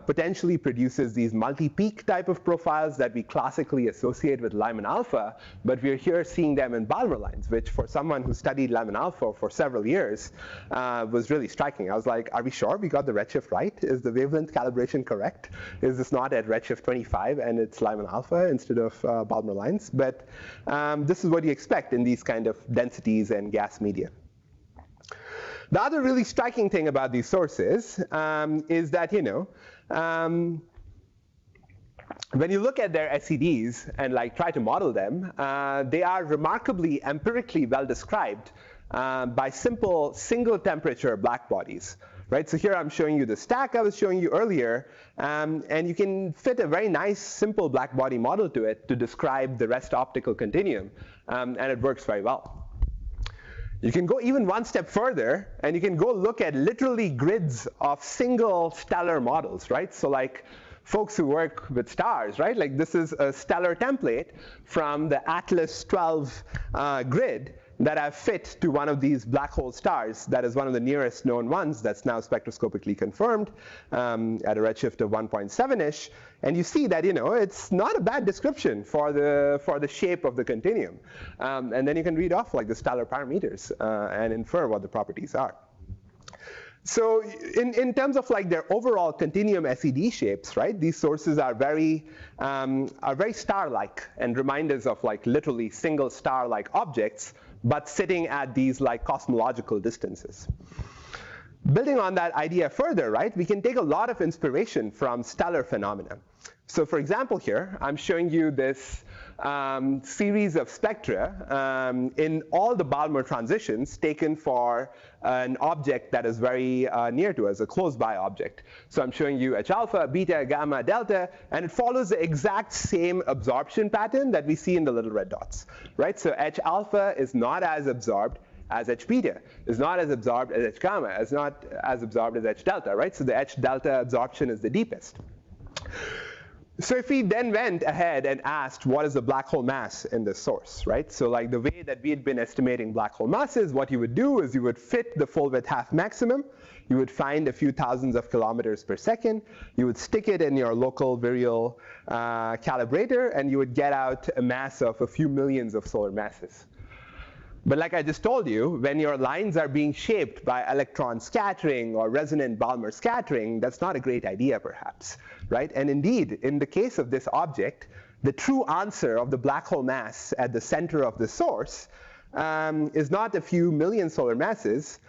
S2: potentially produces these multi-peak type of profiles that we classically associate with Lyman alpha, but we're here seeing them in Balmer lines, which for someone who studied Lyman alpha for several years was really striking. I was like, are we sure we got the redshift right? Is the wavelength calibration correct? Is this not at redshift 25 and it's Lyman alpha instead of Balmer lines? But this is what you expect in these kind of densities and gas media. The other really striking thing about these sources is that, when you look at their SEDs and try to model them, they are remarkably empirically well described by simple single temperature black bodies. Right? So here I'm showing you the stack I was showing you earlier, and you can fit a very nice simple black body model to it to describe the rest optical continuum, and it works very well. You can go even one step further, and you can go look at literally grids of single stellar models, right? So folks who work with stars, right? This is a stellar template from the Atlas 12 grid that I've fit to one of these black hole stars that is one of the nearest known ones that's now spectroscopically confirmed at a redshift of 1.7-ish. And you see that it's not a bad description for the shape of the continuum. And then you can read off the stellar parameters and infer what the properties are. So in terms of their overall continuum SED shapes, right? These sources are very star-like and remind us of literally single star-like objects, but sitting at these cosmological distances. Building on that idea further, right? We can take a lot of inspiration from stellar phenomena. So for example, here I'm showing you this series of spectra in all the Balmer transitions taken for an object that is very near to us, a close-by object. So I'm showing you H alpha, beta, gamma, delta, and it follows the exact same absorption pattern that we see in the little red dots, right? So H alpha is not as absorbed as H beta, is not as absorbed as H gamma, is not as absorbed as H delta, right? So the H delta absorption is the deepest. So if we then went ahead and asked what is the black hole mass in this source, right? So like the way that we had been estimating black hole masses, what you would do is you would fit the full width half maximum. You would find a few thousands of kilometers per second. You would stick it in your local virial calibrator, and you would get out a mass of a few millions of solar masses. But like I just told you, when your lines are being shaped by electron scattering or resonant Balmer scattering, that's not a great idea, perhaps, right? And indeed, in the case of this object, the true answer of the black hole mass at the center of the source is not a few million solar masses,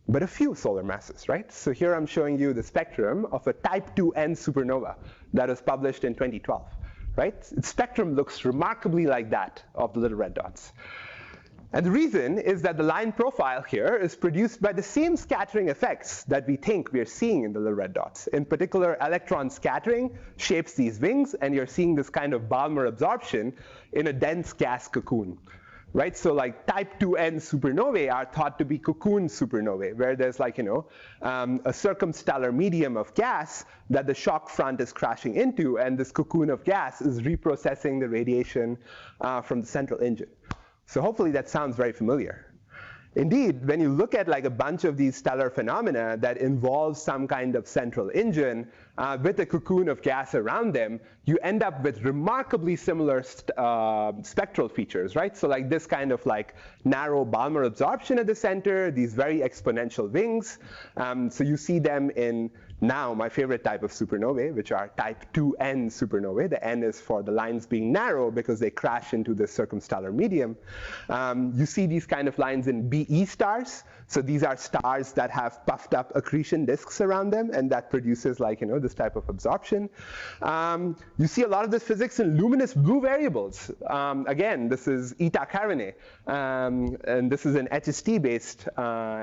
S2: but a few solar masses, right? So here I'm showing you the spectrum of a type 2N supernova that was published in 2012, right? Its spectrum looks remarkably like that of the little red dots. And the reason is that the line profile here is produced by the same scattering effects that we think we're seeing in the little red dots. In particular, electron scattering shapes these wings, and you're seeing this kind of Balmer absorption in a dense gas cocoon, right? So like type 2N supernovae are thought to be cocoon supernovae, where there's like, a circumstellar medium of gas that the shock front is crashing into, and this cocoon of gas is reprocessing the radiation from the central engine. So hopefully that sounds very familiar. Indeed, when you look at like a bunch of these stellar phenomena that involve some kind of central engine with a cocoon of gas around them, you end up with remarkably similar spectral features, right? So like this kind of like narrow Balmer absorption at the center, these very exponential wings. So you see them in now my favorite type of supernovae, which are type 2N supernovae. The N is for the lines being narrow because they crash into the circumstellar medium. You see these kind of lines in BE stars. So these are stars that have puffed up accretion disks around them, and that produces like, this type of absorption. You see a lot of this physics in luminous blue variables. Again, this is Eta Carinae, and this is an HST-based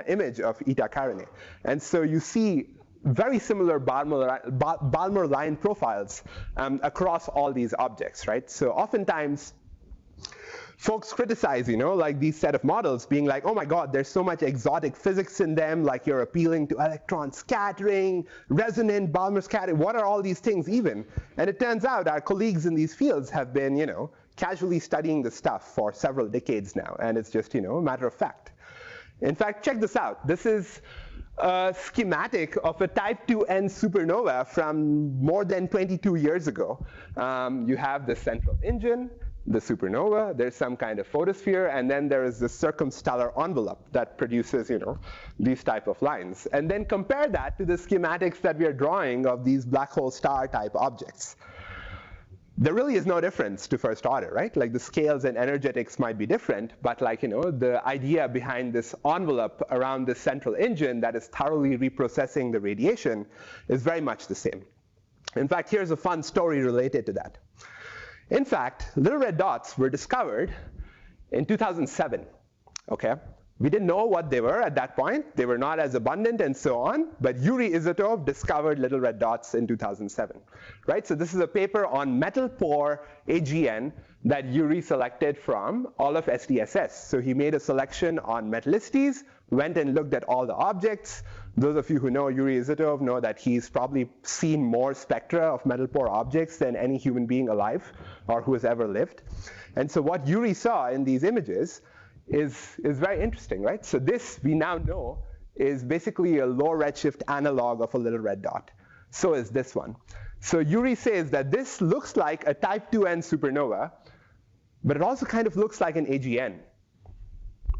S2: image of Eta Carinae. And so you see very similar Balmer line profiles across all these objects, right? So oftentimes, folks criticize, like these set of models being like, oh my God, there's so much exotic physics in them, like you're appealing to electron scattering, resonant Balmer scattering, what are all these things even? And it turns out our colleagues in these fields have been, casually studying the stuff for several decades now, and it's just, a matter of fact. In fact, check this out. This is a schematic of a type 2N supernova from more than 22 years ago. You have the central engine, the supernova, there's some kind of photosphere, and then there is the circumstellar envelope that produces, these type of lines. And then compare that to the schematics that we are drawing of these black hole star type objects. There really is no difference to first order, right? Like the scales and energetics might be different, but like, the idea behind this envelope around the central engine that is thoroughly reprocessing the radiation is very much the same. In fact, here's a fun story related to that. In fact, little red dots were discovered in 2007, okay? We didn't know what they were at that point. They were not as abundant and so on, but Yuri Izotov discovered little red dots in 2007, right? So this is a paper on metal pore AGN that Yuri selected from all of SDSS. So he made a selection on metallicities, went and looked at all the objects. Those of you who know Yuri Izotov know that he's probably seen more spectra of metal pore objects than any human being alive or who has ever lived. And so what Yuri saw in these images is very interesting, right? So this, we now know, is basically a low redshift analog of a little red dot. So is this one. So Yuri says that this looks like a type 2N supernova, but it also kind of looks like an AGN.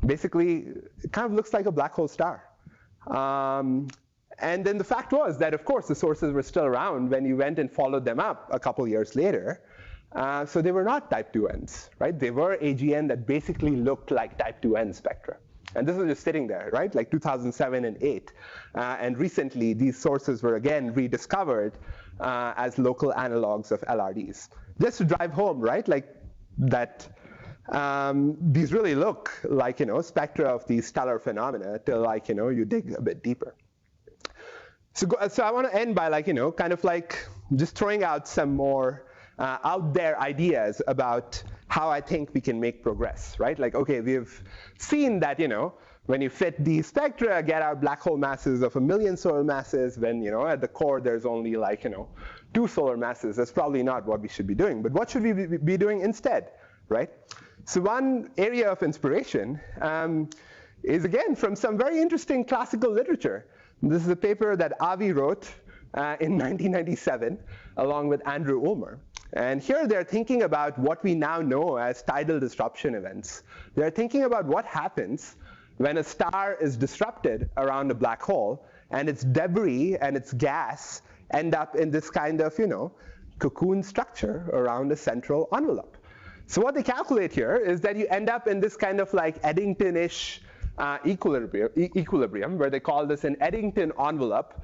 S2: Basically, it kind of looks like a black hole star. And then the fact was that, of course, the sources were still around when you went and followed them up a couple years later. So they were not type 2Ns, right? They were AGN that basically looked like type 2N spectra. And this was just sitting there, right? Like 2007 and 8. And recently, these sources were again rediscovered as local analogs of LRDs. Just to drive home, right? Like that these really look like, spectra of these stellar phenomena till like, you dig a bit deeper. So I want to end by like, kind of like just throwing out some more out there ideas about how I think we can make progress, right? Like, okay, we've seen that, when you fit these spectra, get out black hole masses of 1 million solar masses, when at the core there's only like 2 solar masses. That's probably not what we should be doing. But what should we be doing instead, right? So one area of inspiration is again from some very interesting classical literature. This is a paper that Avi wrote in 1997 along with Andrew Ulmer. And here they're thinking about what we now know as tidal disruption events. They're thinking about what happens when a star is disrupted around a black hole and its debris and its gas end up in this kind of cocoon structure around a central envelope. So what they calculate here is that you end up in this kind of like Eddington-ish equilibrium, where they call this an Eddington envelope.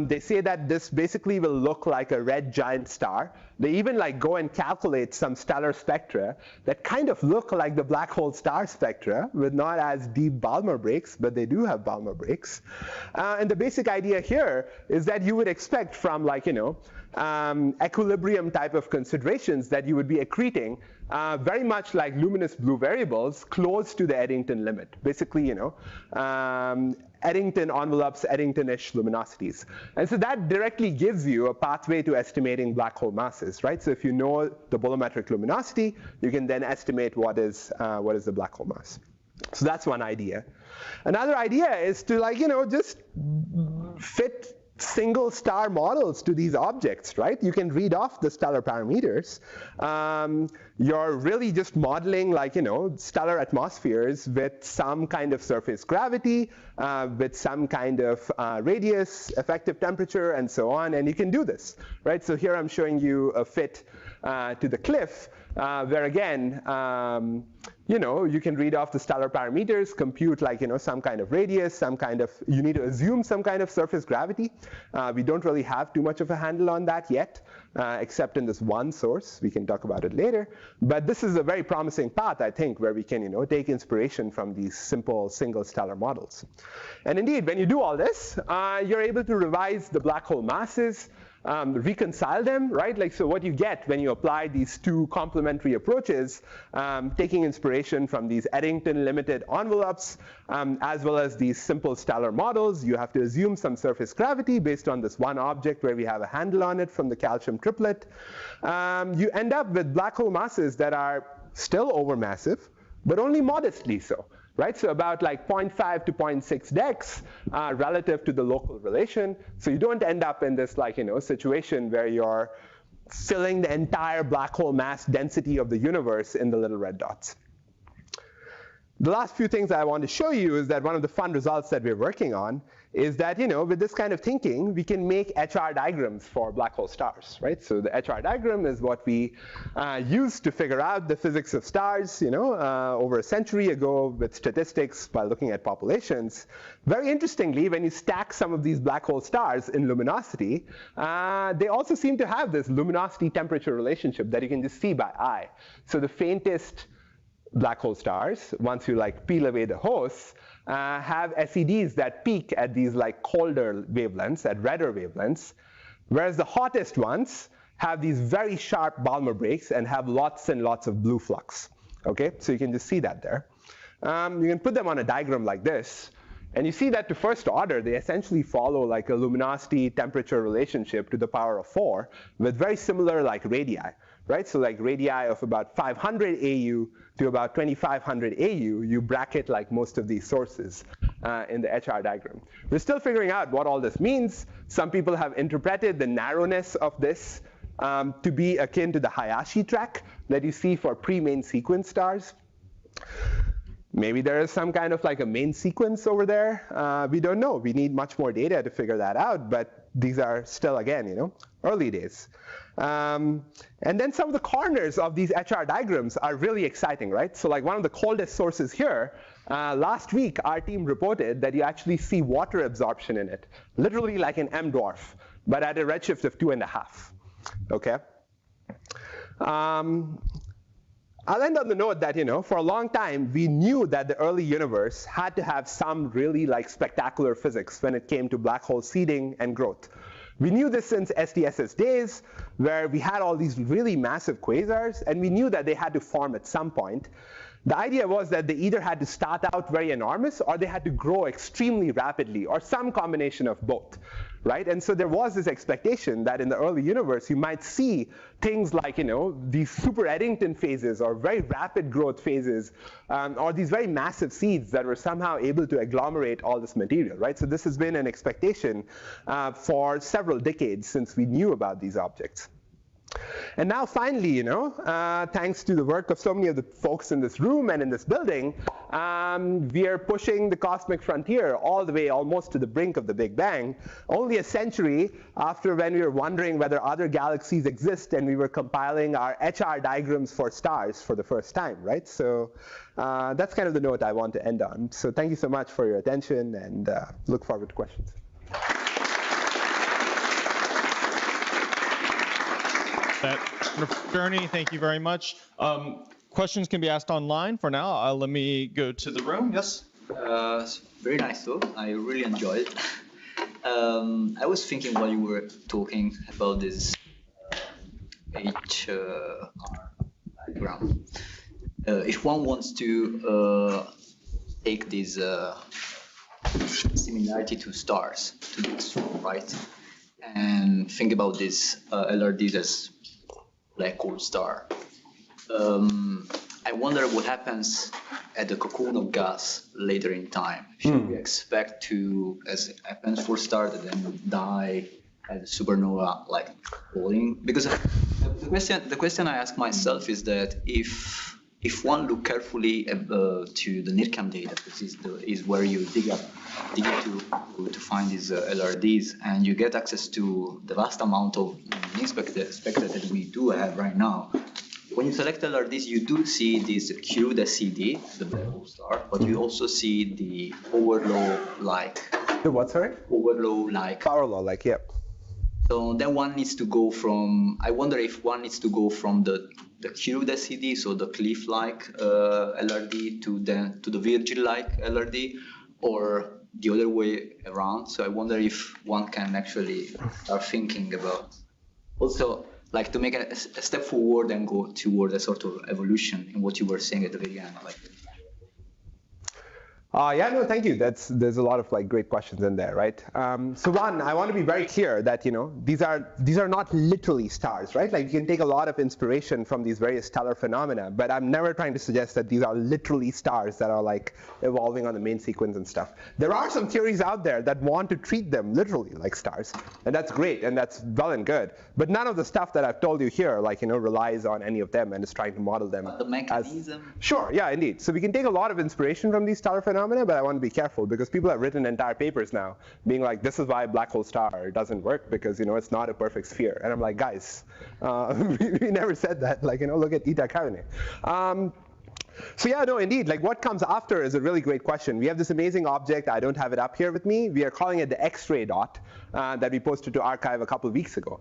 S2: They say that this basically will look like a red giant star. They even like go and calculate some stellar spectra that kind of look like the black hole star spectra with not as deep Balmer breaks, but they do have Balmer breaks. And the basic idea here is that you would expect from like equilibrium type of considerations that you would be accreting very much like luminous blue variables close to the Eddington limit. Basically, Eddington envelopes, Eddington-ish luminosities. And so that directly gives you a pathway to estimating black hole masses, right? So if you know the bolometric luminosity, you can then estimate what is the black hole mass. So that's one idea. Another idea is to like, just fit single star models to these objects, right? You can read off the stellar parameters. You're really just modeling like, stellar atmospheres with some kind of surface gravity, with some kind of radius, effective temperature, and so on, and you can do this, right? So here I'm showing you a fit to the cliff, where again, you can read off the stellar parameters, compute like, some kind of radius, you need to assume some kind of surface gravity. We don't really have too much of a handle on that yet, except in this one source. We can talk about it later. But this is a very promising path, I think, where we can, take inspiration from these simple single stellar models. And indeed, when you do all this, you're able to revise the black hole masses, reconcile them, right? Like, so what you get when you apply these two complementary approaches, taking inspiration from these Eddington limited envelopes, as well as these simple stellar models, you have to assume some surface gravity based on this one object where we have a handle on it from the calcium triplet. You end up with black hole masses that are still overmassive, but only modestly so. Right, so about like 0.5 to 0.6 dex relative to the local relation. So you don't end up in this like situation where you're filling the entire black hole mass density of the universe in the little red dots. The last few things I want to show you is that one of the fun results that we're working on is that, with this kind of thinking, we can make HR diagrams for black hole stars, right? So the HR diagram is what we used to figure out the physics of stars, over a century ago with statistics by looking at populations. Very interestingly, when you stack some of these black hole stars in luminosity, they also seem to have this luminosity temperature relationship that you can just see by eye. So the faintest black hole stars, once you like peel away the hosts, have SEDs that peak at these like colder wavelengths, at redder wavelengths, whereas the hottest ones have these very sharp Balmer breaks and have lots and lots of blue flux. Okay, so you can just see that there. You can put them on a diagram like this, and you see that to first order, they essentially follow like a luminosity temperature relationship to the power of 4 with very similar like radii. Right, so like radii of about 500 AU to about 2500 AU, you bracket like most of these sources in the HR diagram. We're still figuring out what all this means. Some people have interpreted the narrowness of this to be akin to the Hayashi track that you see for pre-main sequence stars. Maybe there is some kind of like a main sequence over there. We don't know. We need much more data to figure that out, but these are still, again, early days. And then some of the corners of these HR diagrams are really exciting, right? So like one of the coldest sources here, last week our team reported that you actually see water absorption in it, literally like an M dwarf, but at a redshift of 2.5, okay? I'll end on the note that, for a long time, we knew that the early universe had to have some really like spectacular physics when it came to black hole seeding and growth. We knew this since SDSS days, where we had all these really massive quasars, and we knew that they had to form at some point. The idea was that they either had to start out very enormous or they had to grow extremely rapidly or some combination of both, right? And so there was this expectation that in the early universe you might see things like, these super Eddington phases or very rapid growth phases or these very massive seeds that were somehow able to agglomerate all this material, right? So this has been an expectation for several decades since we knew about these objects. And now finally, thanks to the work of so many of the folks in this room and in this building, we are pushing the cosmic frontier all the way almost to the brink of the Big Bang, only a century after when we were wondering whether other galaxies exist and we were compiling our HR diagrams for stars for the first time, right? So that's kind of the note I want to end on. So thank you so much for your attention, and look forward to questions.
S1: That journey, thank you very much. Questions can be asked online for now. Let me go to the room. Yes?
S3: Very nice talk. I really enjoyed it. I was thinking while you were talking about this HR diagram. If one wants to take this similarity to stars to the extreme, right? And think about this LRDs as black hole star. I wonder what happens at the cocoon of gas later in time. Should we expect to, as it happens for stars, that then die as a supernova, like falling? Because the question I ask myself is that if one look carefully to the NIRCam data, this is where you dig into to find these LRDs, and you get access to the vast amount of spectra that we do have right now. When you select LRDs, you do see this cubed SED, the black hole star, but you also see the power law-like.
S2: The what, sorry?
S3: Power law-like.
S2: Power law-like, yep.
S3: So then one needs to go from, I wonder if one needs to go from the cubed SED, so the cliff-like LRD, to the Virgil-like LRD, or the other way around. So I wonder if one can actually start thinking about also like to make a step forward and go toward a sort of evolution in what you were saying at the very end. Like.
S2: Yeah, no, thank you. There's a lot of great questions in there, right? So one, I want to be very clear that these are not literally stars, right? Like you can take a lot of inspiration from these various stellar phenomena, but I'm never trying to suggest that these are literally stars that are evolving on the main sequence and stuff. There are some theories out there that want to treat them literally like stars, and that's great and that's well and good. But none of the stuff that I've told you here, relies on any of them and is trying to model them.
S3: But the mechanism.
S2: Sure, yeah, indeed. So we can take a lot of inspiration from these stellar phenomena, but I want to be careful because people have written entire papers now being like, this is why black hole star doesn't work because, it's not a perfect sphere. And I'm like, guys, we never said that. Look at Eta Caronae. So yeah, no, indeed, what comes after is a really great question. We have this amazing object. I don't have it up here with me. We are calling it the X-ray dot that we posted to arXiv a couple of weeks ago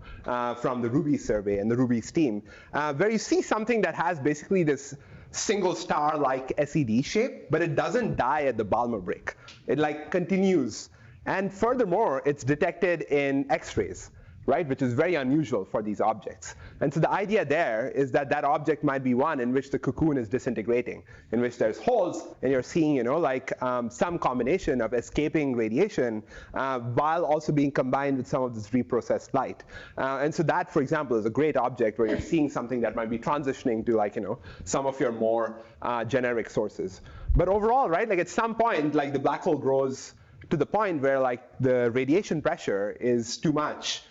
S2: from the Ruby survey and the Ruby's team, where you see something that has basically this single star-like SED shape, but it doesn't die at the Balmer break. It continues. And furthermore, it's detected in X-rays, right, which is very unusual for these objects. And so the idea there is that that object might be one in which the cocoon is disintegrating, in which there's holes, and you're seeing, some combination of escaping radiation while also being combined with some of this reprocessed light. And so that, for example, is a great object where you're seeing something that might be transitioning to, some of your more generic sources. But overall, right, at some point, the black hole grows to the point where, the radiation pressure is too much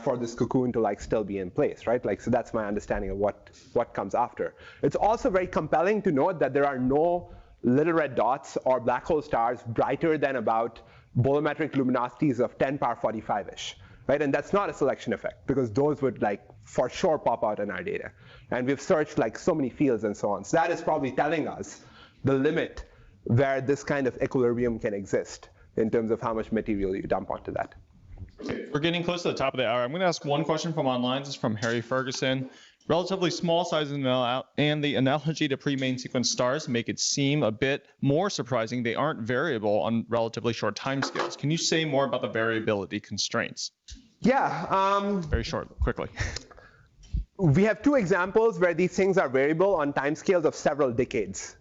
S2: for this cocoon to still be in place, right? So that's my understanding of what comes after. It's also very compelling to note that there are no little red dots or black hole stars brighter than about bolometric luminosities of 10 power 45-ish, right? And that's not a selection effect because those would for sure pop out in our data. And we've searched so many fields and so on. So that is probably telling us the limit where this kind of equilibrium can exist in terms of how much material you dump onto that.
S1: We're getting close to the top of the hour. I'm going to ask one question from online. This is from Harry Ferguson. Relatively small sizes and the analogy to pre-main sequence stars make it seem a bit more surprising they aren't variable on relatively short timescales. Can you say more about the variability constraints?
S2: Yeah.
S1: Very short, quickly.
S2: We have two examples where these things are variable on timescales of several decades.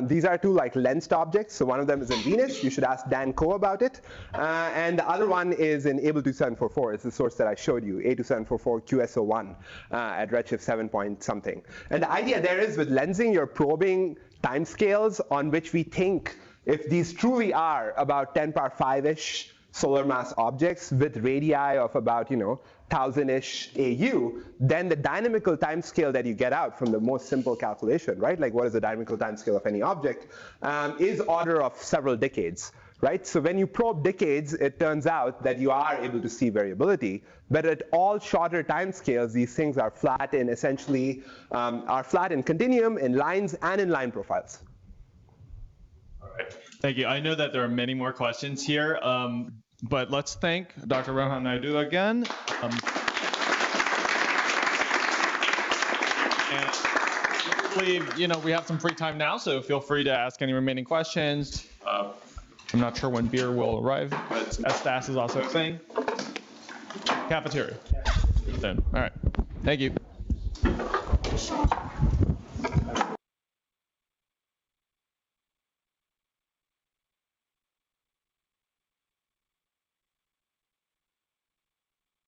S2: These are two like lensed objects. So one of them is in Venus. You should ask Dan Coe about it. And the other one is in Able 2744. It's the source that I showed you, A2744 QSO1 at redshift 7 point something. And the idea there is with lensing, you're probing timescales on which we think if these truly are about 10 power 5-ish solar mass objects with radii of about 1,000-ish AU, then the dynamical timescale that you get out from the most simple calculation, right? Like what is the dynamical timescale of any object, is order of several decades, right? So when you probe decades, it turns out that you are able to see variability, but at all shorter timescales, these things are flat in essentially, are flat in continuum, in lines, and in line profiles.
S1: All right, thank you. I know that there are many more questions here. But let's thank Dr. Rohan Naidu again. And we have some free time now, so feel free to ask any remaining questions. I'm not sure when beer will arrive, but STAS is also a thing. Cafeteria. Then. All right. Thank you.